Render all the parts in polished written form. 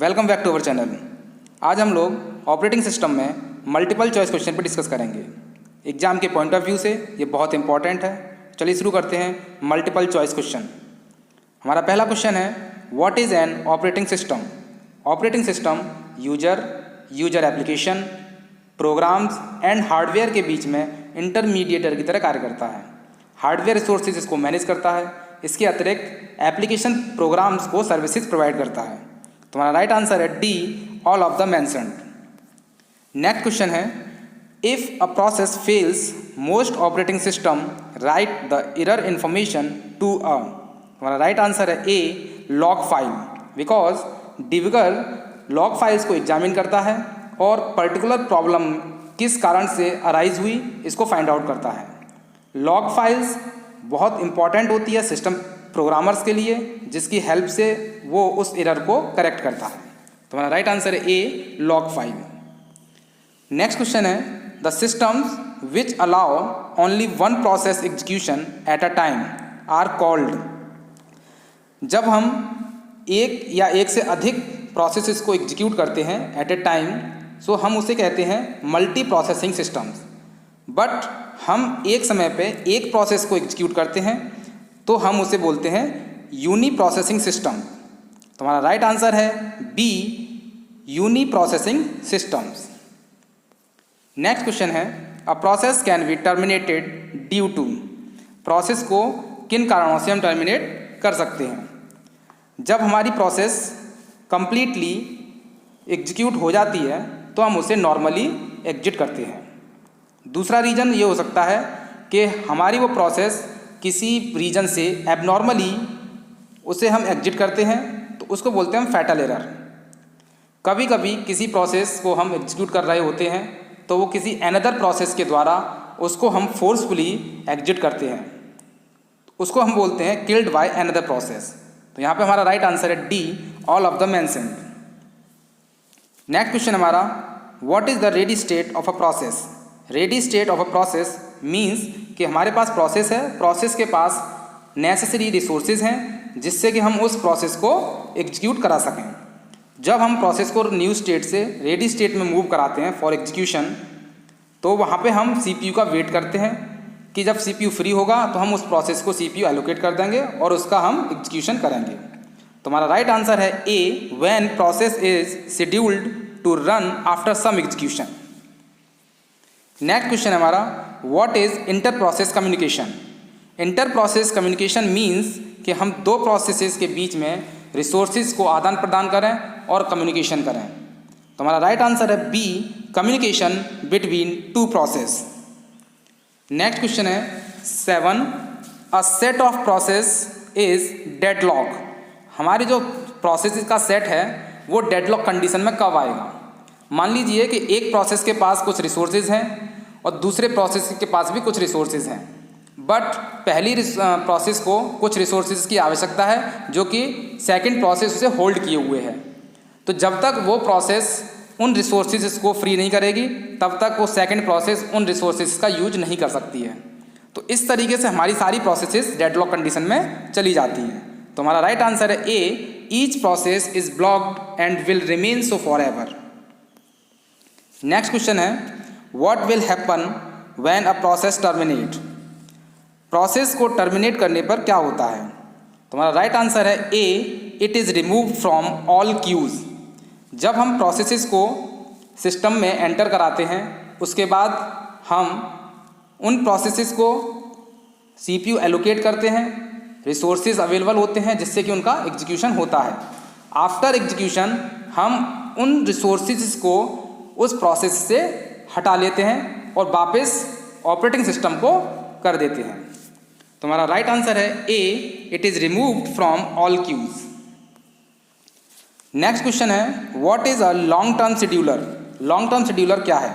Welcome back to our channel. आज हम लोग ऑपरेटिंग सिस्टम में मल्टीपल चॉइस क्वेश्चन पर डिस्कस करेंगे। एग्जाम के पॉइंट ऑफ व्यू से ये बहुत इंपॉर्टेंट है। चलिए शुरू करते हैं मल्टीपल चॉइस क्वेश्चन। हमारा पहला क्वेश्चन है, what is an operating system? Operating system user application, programs and hardware के बीच में इंटरमीडिएटर की तरह कार्य करता है। हार्डवेयर रिसोर्सेज इसको मैनेज करता है। इसके अतिरिक्त एप्लीकेशन प्रोग्राम्स को सर्विसेज प्रोवाइड करता है। तुम्हारा राइट आंसर है D, all of the mentioned. Next question है, if a process fails most operating system write the error information to a. तुम्हारा राइट आंसर है A, log file, because debugger log files को examine करता है और particular problem किस कारण से अराइज हुई इसको फाइंड आउट करता है। लॉग फाइल्स बहुत इंपॉर्टेंट होती है सिस्टम प्रोग्रामर्स के लिए, जिसकी हेल्प से वो उस एरर को करेक्ट करता है। तुम्हारा राइट आंसर है A, log file. Next question है, the systems which allow only one process execution at a time are called. जब हम एक या एक से अधिक प्रोसेसेस को एग्जीक्यूट करते हैं एट ए टाइम, सो हम उसे कहते हैं मल्टी प्रोसेसिंग सिस्टम्स। बट हम एक समय पे एक प्रोसेस को एग्जीक्यूट करते हैं तो हम उसे बोलते हैं यूनी प्रोसेसिंग सिस्टम। तुम्हारा राइट आंसर है B, uniprocessing systems. Next question है, a process can be terminated due to. Process को किन कारणों से हम टर्मिनेट कर सकते हैं? जब हमारी प्रोसेस कंप्लीटली एग्जीक्यूट हो जाती है तो हम उसे नॉर्मली एग्जिट करते हैं। दूसरा रीज़न ये हो सकता है कि हमारी वो प्रोसेस किसी रीजन से एबनॉर्मली उसे हम एग्जिट करते हैं तो उसको बोलते हैं हम फैटल एरर। कभी कभी किसी प्रोसेस को हम एग्जीक्यूट कर रहे होते हैं तो वो किसी अनदर प्रोसेस के द्वारा उसको हम फोर्सफुली एग्जिट करते हैं, उसको हम बोलते हैं किल्ड बाय अनदर प्रोसेस। तो यहाँ पे हमारा राइट आंसर है D, all of the mentioned. Next question हमारा, what is the ready state of a process? Ready state of a process means कि हमारे पास प्रोसेस है, प्रोसेस के पास नेसेसरी रिसोर्सेज हैं जिससे कि हम उस प्रोसेस को एग्जीक्यूट करा सकें। जब हम प्रोसेस को न्यू स्टेट से रेडी स्टेट में मूव कराते हैं फॉर एग्जीक्यूशन, तो वहाँ पे हम सीपीयू का वेट करते हैं कि जब सीपीयू फ्री होगा तो हम उस प्रोसेस को सीपीयू एलोकेट कर देंगे और उसका हम एग्जीक्यूशन करेंगे। तो हमारा राइट आंसर है A, when process is scheduled to run after some execution. Next question है हमारा, what is inter process communication? Inter process communication means कि हम दो प्रोसेसेस के बीच में रिसोर्सेज को आदान प्रदान करें और कम्युनिकेशन करें। तो हमारा राइट आंसर है B, communication between two process. Next question है 7, a set of process is deadlock. हमारी जो प्रोसेस का सेट है वो डेडलॉक कंडीशन में कब आएगा? मान लीजिए कि एक प्रोसेस के पास कुछ रिसोर्सेज हैं और दूसरे प्रोसेस के पास भी कुछ रिसोर्सेज हैं, बट पहली प्रोसेस को कुछ रिसोर्सेज की आवश्यकता है जो कि सेकंड प्रोसेस उसे होल्ड किए हुए है। तो जब तक वो प्रोसेस उन रिसोर्सेज को फ्री नहीं करेगी तब तक वो सेकंड प्रोसेस उन रिसोर्सेज का यूज नहीं कर सकती है। तो इस तरीके से हमारी सारी प्रोसेसेस डेडलॉक कंडीशन में चली जाती हैं। तो हमारा राइट आंसर है A, each process is blocked and will remain so forever. Next question है, what will happen when a process terminate? Process को टर्मिनेट करने पर क्या होता है? तुम्हारा राइट आंसर है A, it is remove from all queues. जब हम प्रोसेसेस को सिस्टम में एंटर कराते हैं उसके बाद हम उन प्रोसेसेस को सीपीयू एलोकेट करते हैं, रिसोर्सेज अवेलेबल होते हैं जिससे कि उनका एग्जीक्यूशन होता है। आफ्टर एग्जीक्यूशन हम उन रिसोर्सेज को उस प्रोसेस से हटा लेते हैं और वापस ऑपरेटिंग सिस्टम को कर देते हैं। तुम्हारा राइट आंसर है A, it is removed from all queues. Next question है, what is a long term scheduler? Long term scheduler क्या है?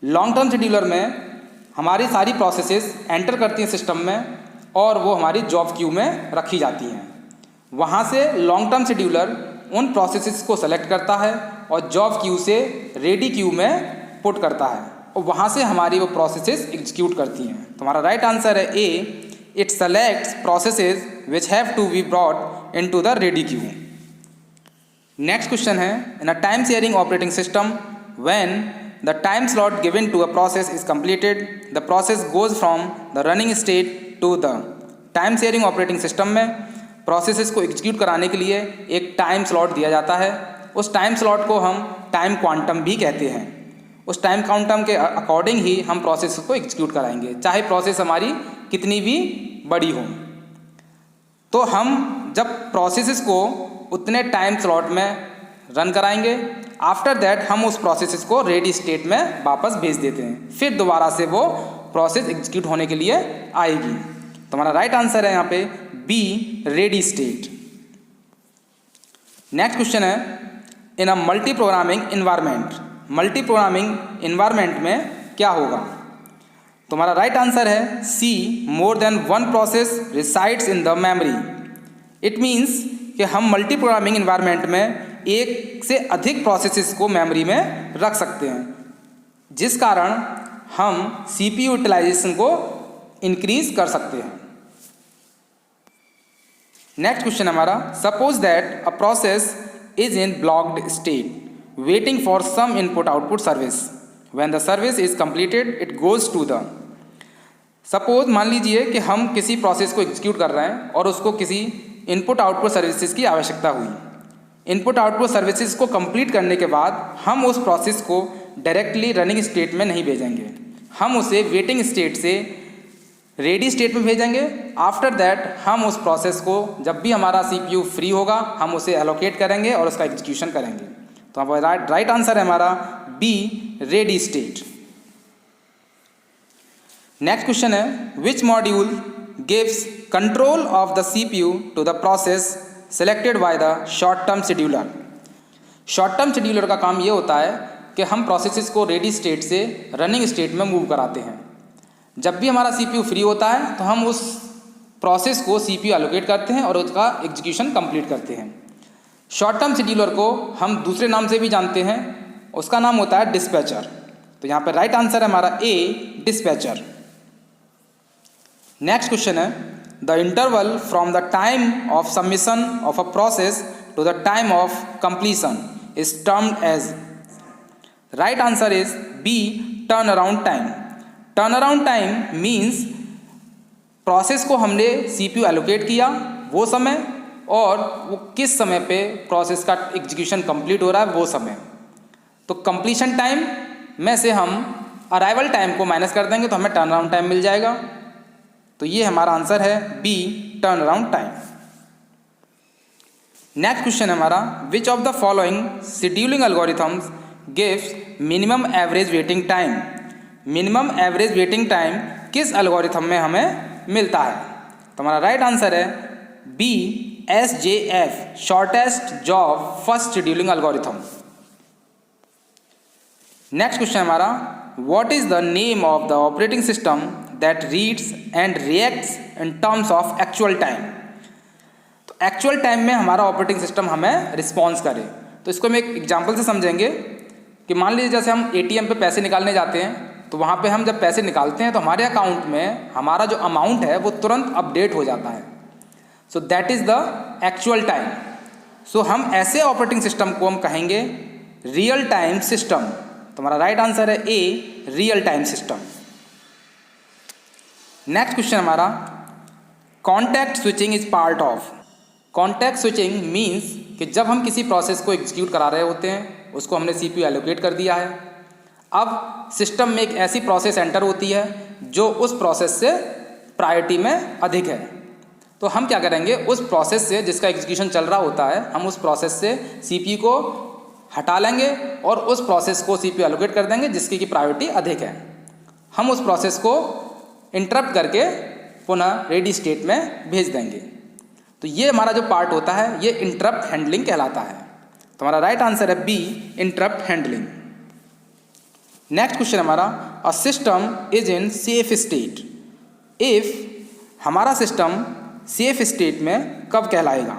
लॉन्ग टर्म शेड्यूलर में हमारी सारी प्रोसेसेस एंटर करती हैं सिस्टम में और वो हमारी जॉब क्यू में रखी जाती हैं। वहाँ से लॉन्ग टर्म शेड्यूलर उन प्रोसेसेस को सेलेक्ट करता है और जॉब क्यू से रेडी क्यू में पुट करता है और वहाँ से हमारी वो प्रोसेसेस एग्जीक्यूट करती हैं। तो हमारा राइट आंसर है A, it selects processes which have to be brought into the ready queue. Next question है, in a time sharing operating system when the time slot given to a process is completed the process goes from the running state to the. Time sharing operating system में processes को execute कराने के लिए एक time slot दिया जाता है। उस टाइम स्लॉट को हम टाइम क्वांटम भी कहते हैं। उस टाइम क्वांटम के अकॉर्डिंग ही हम प्रोसेस को एग्जीक्यूट कराएंगे, चाहे प्रोसेस हमारी कितनी भी बड़ी हो। तो हम जब प्रोसेसेस को उतने टाइम स्लॉट में रन कराएंगे, आफ्टर दैट हम उस प्रोसेसेस को रेडी स्टेट में वापस भेज देते हैं, फिर दोबारा से वो प्रोसेस एग्जीक्यूट होने के लिए आएगी। तो हमारा राइट आंसर है यहाँ पे B, ready state. Next question है, in a multiprogramming environment, multiprogramming environment में क्या होगा? तो हमारा राइट आंसर है C, more than one process resides in the memory. It means कि हम मल्टी प्रोग्रामिंग इन्वायरमेंट में एक से अधिक प्रोसेसेस को मेमोरी में रख सकते हैं, जिस कारण हम सीपीयू यूटिलाइजेशन को इंक्रीज कर सकते हैं। नेक्स्ट क्वेश्चन हमारा, suppose that a process is in blocked state waiting for some input output service, when the service is completed it goes to the. Suppose मान लीजिए कि हम किसी प्रोसेस को एग्जीक्यूट कर रहे हैं और उसको किसी इनपुट आउटपुट सर्विसेज की आवश्यकता हुई। इनपुट आउटपुट सर्विसेज को कंप्लीट करने के बाद हम उस प्रोसेस को डायरेक्टली रनिंग स्टेट में नहीं भेजेंगे, हम उसे वेटिंग स्टेट से रेडी स्टेट में भेजेंगे। आफ्टर दैट हम उस प्रोसेस को जब भी हमारा सीपीयू फ्री होगा हम उसे एलोकेट करेंगे और उसका एग्जीक्यूशन करेंगे। तो हमारा राइट आंसर है हमारा B, ready state. Next question है, which module gives control of the CPU to the process selected by the short term scheduler. Short term scheduler का काम ये होता है कि हम प्रोसेसेस को रेडी स्टेट से रनिंग स्टेट में मूव कराते हैं। जब भी हमारा सीपीयू फ्री होता है तो हम उस प्रोसेस को सीपीयू एलोकेट करते हैं और उसका एग्जीक्यूशन कंप्लीट करते हैं। शॉर्ट टर्म शेड्यूलर को हम दूसरे नाम से भी जानते हैं, उसका नाम होता है डिस्पैचर। तो यहाँ पर राइट आंसर है हमारा ए, डिस्पैचर। नेक्स्ट क्वेश्चन है, the interval from the time of submission of a process to the time of completion is termed as. Right answer is B, turn around time. Turn around time means process को हमने CPU allocate किया वो समय और वो किस समय पे प्रोसेस का एग्जीक्यूशन कंप्लीट हो रहा है वो समय। तो कंप्लीशन टाइम में से हम अराइवल टाइम को माइनस कर देंगे तो हमें टर्न अराउंड टाइम मिल जाएगा। तो ये हमारा आंसर है B, turn around time. Next question है हमारा, which of the following scheduling algorithms gives minimum average waiting time. Minimum average waiting time किस एल्गोरिथम में हमें मिलता है? तो हमारा राइट आंसर है B, SJF, shortest job first scheduling algorithm. Next question हमारा, what is the name of the operating system that reads and reacts in terms of actual time. तो एक्चुअल टाइम में हमारा ऑपरेटिंग सिस्टम हमें response करे। तो इसको हम एक एग्जाम्पल से समझेंगे कि मान लीजिए जैसे हम ATM पे पैसे निकालने जाते हैं तो वहाँ पे हम जब पैसे निकालते हैं तो हमारे अकाउंट में हमारा जो अमाउंट है वो तुरंत अपडेट हो जाता है। So that is the actual time. So हम ऐसे ऑपरेटिंग सिस्टम को हम कहेंगे रियल टाइम सिस्टम। तो हमारा राइट आंसर है A, real time system. Next question हमारा, context switching is part of. Context switching means कि जब हम किसी प्रोसेस को एग्जीक्यूट करा रहे होते हैं, उसको हमने सीपीयू एलोकेट कर दिया है, अब सिस्टम में एक ऐसी प्रोसेस एंटर होती है जो उस प्रोसेस से प्रायोरिटी में अधिक है। तो हम क्या करेंगे, उस प्रोसेस से जिसका एग्जीक्यूशन चल रहा होता है हम उस प्रोसेस से सीपीयू को हटा लेंगे और उस प्रोसेस को सीपीयू एलोकेट कर देंगे जिसकी की प्रायोरिटी अधिक है। हम उस प्रोसेस को इंटरप्ट करके पुनः रेडी स्टेट में भेज देंगे। तो ये हमारा जो पार्ट होता है ये इंटरप्ट हैंडलिंग कहलाता है। तो हमारा राइट आंसर है B, interrupt handling. Next question हमारा, a system is in safe state if. हमारा सिस्टम सेफ स्टेट में कब कहलाएगा?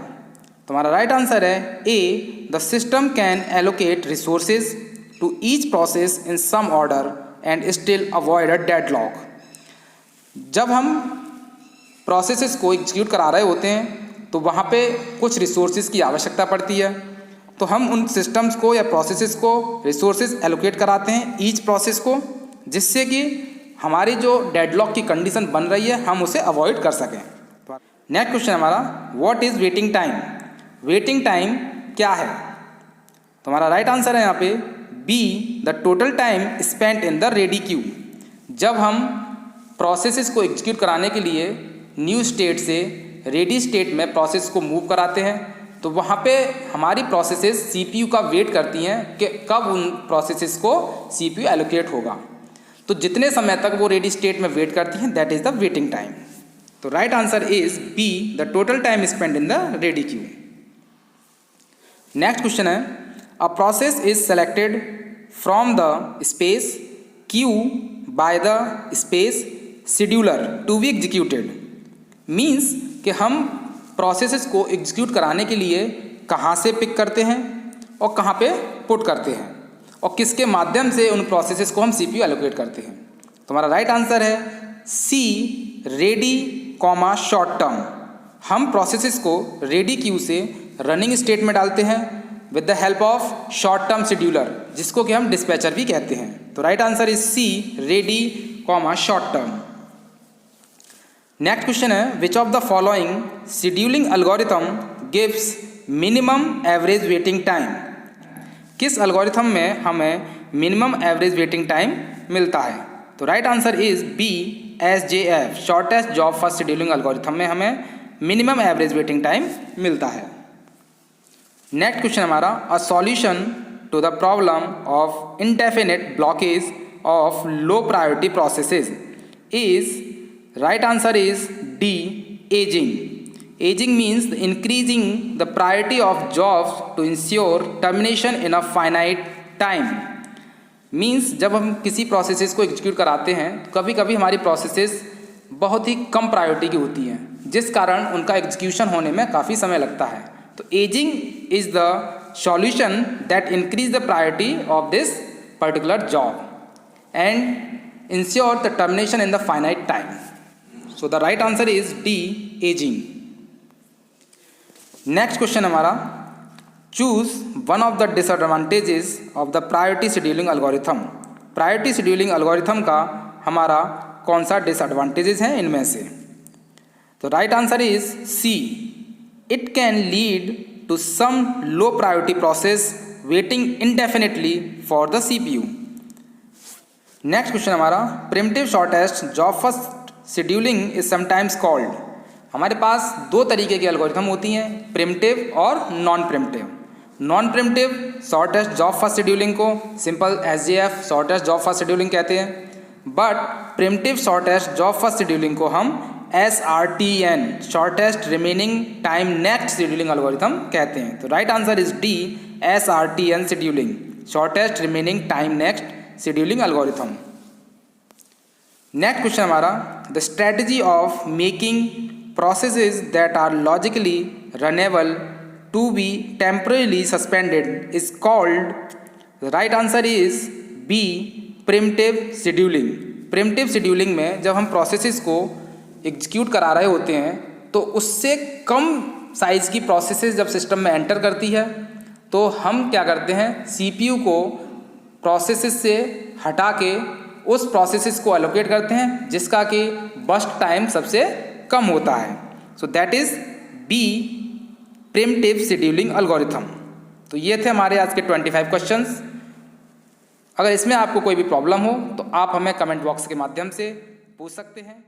तो हमारा राइट आंसर है A, the system can allocate resources to each process in some order and still avoid a deadlock. जब हम प्रोसेसेस को एग्जीक्यूट करा रहे होते हैं तो वहाँ पे कुछ रिसोर्सेज की आवश्यकता पड़ती है, तो हम उन सिस्टम्स को या प्रोसेसेस को रिसोर्सेज एलोकेट कराते हैं ईच प्रोसेस को, जिससे कि हमारी जो डेडलॉक की कंडीशन बन रही है हम उसे अवॉइड कर सकें। नेक्स्ट क्वेश्चन हमारा, what is waiting time? Waiting time क्या है? तो हमारा राइट आंसर है यहाँ पे B, the total time spent in the ready queue. जब हम प्रोसेसेस को एग्जीक्यूट कराने के लिए न्यू स्टेट से रेडी स्टेट में प्रोसेस को मूव कराते हैं, तो वहाँ पे हमारी प्रोसेसेस सीपीयू का वेट करती हैं कि कब उन प्रोसेसेस को सीपीयू एलोकेट होगा। तो जितने समय तक वो रेडी स्टेट में वेट करती हैं, that is the waiting time. तो right answer is B, the total time spend in the ready queue. Next question है, a process is selected from the space queue by the space scheduler to be executed. Means कि हम processes को execute कराने के लिए कहाँ से pick करते हैं और कहाँ पे पुट करते हैं और किसके माध्यम से उन प्रोसेसेस को हम सीपीयू एलोकेट करते हैं। तो हमारा राइट आंसर है C, ready comma short term. हम प्रोसेसेस को रेडी क्यू से रनिंग स्टेट में डालते हैं with the help of short term scheduler, जिसको कि हम डिस्पैचर भी कहते हैं। तो right answer is C, ready comma short term. Next question है, which of the following scheduling algorithm gives minimum average waiting time? किस एल्गोरिथम में हमें मिनिमम एवरेज वेटिंग टाइम मिलता है? तो right answer is B, SJF, shortest job first scheduling algorithm में हमें minimum average waiting time मिलता है। नेक्स्ट क्वेश्चन हमारा, a solution to the problem of indefinite blockage of low priority processes is, right answer is D, aging. Aging means increasing the priority of jobs to ensure termination in a finite time. Means जब हम किसी processes को execute कराते हैं तो कभी कभी हमारी प्रोसेसेस बहुत ही कम प्रायोरिटी की होती हैं, जिस कारण उनका एग्जीक्यूशन होने में काफ़ी समय लगता है। तो aging is the solution that increase the priority of this particular job and ensure the termination in the finite time. So the right answer is D, aging. Next question हमारा, choose one of the disadvantages of the priority scheduling algorithm. Priority scheduling algorithm का हमारा कौन सा disadvantages हैं इनमें से? तो right answer is C, it can lead to some low priority process waiting इंडेफिनिटली for the CPU. Next question हमारा, preemptive shortest job first scheduling is sometimes called. हमारे पास दो तरीके की एल्गोरिथम होती हैं, प्रिमिटिव और non preemptive. Non preemptive shortest job first scheduling को simple SJF, shortest job first scheduling कहते हैं, but preemptive shortest job first scheduling को हम SRTN, shortest remaining time next scheduling algorithm कहते हैं। तो right answer is D, SRTN scheduling, shortest remaining time next scheduling algorithm. Next question हमारा, the strategy of making processes that are logically runnable to be temporarily suspended is called, the right answer is B, primitive scheduling। primitive scheduling में जब हम processes को execute करा रहे होते हैं तो उससे कम साइज़ की processes जब सिस्टम में एंटर करती है तो हम क्या करते हैं, CPU को processes से हटा के उस processes को allocate करते हैं जिसका कि burst टाइम सबसे कम होता है। So that is B, primitive scheduling algorithm. तो ये थे हमारे आज के 25 क्वेश्चंस। अगर इसमें आपको कोई भी प्रॉब्लम हो तो आप हमें कमेंट बॉक्स के माध्यम से पूछ सकते हैं।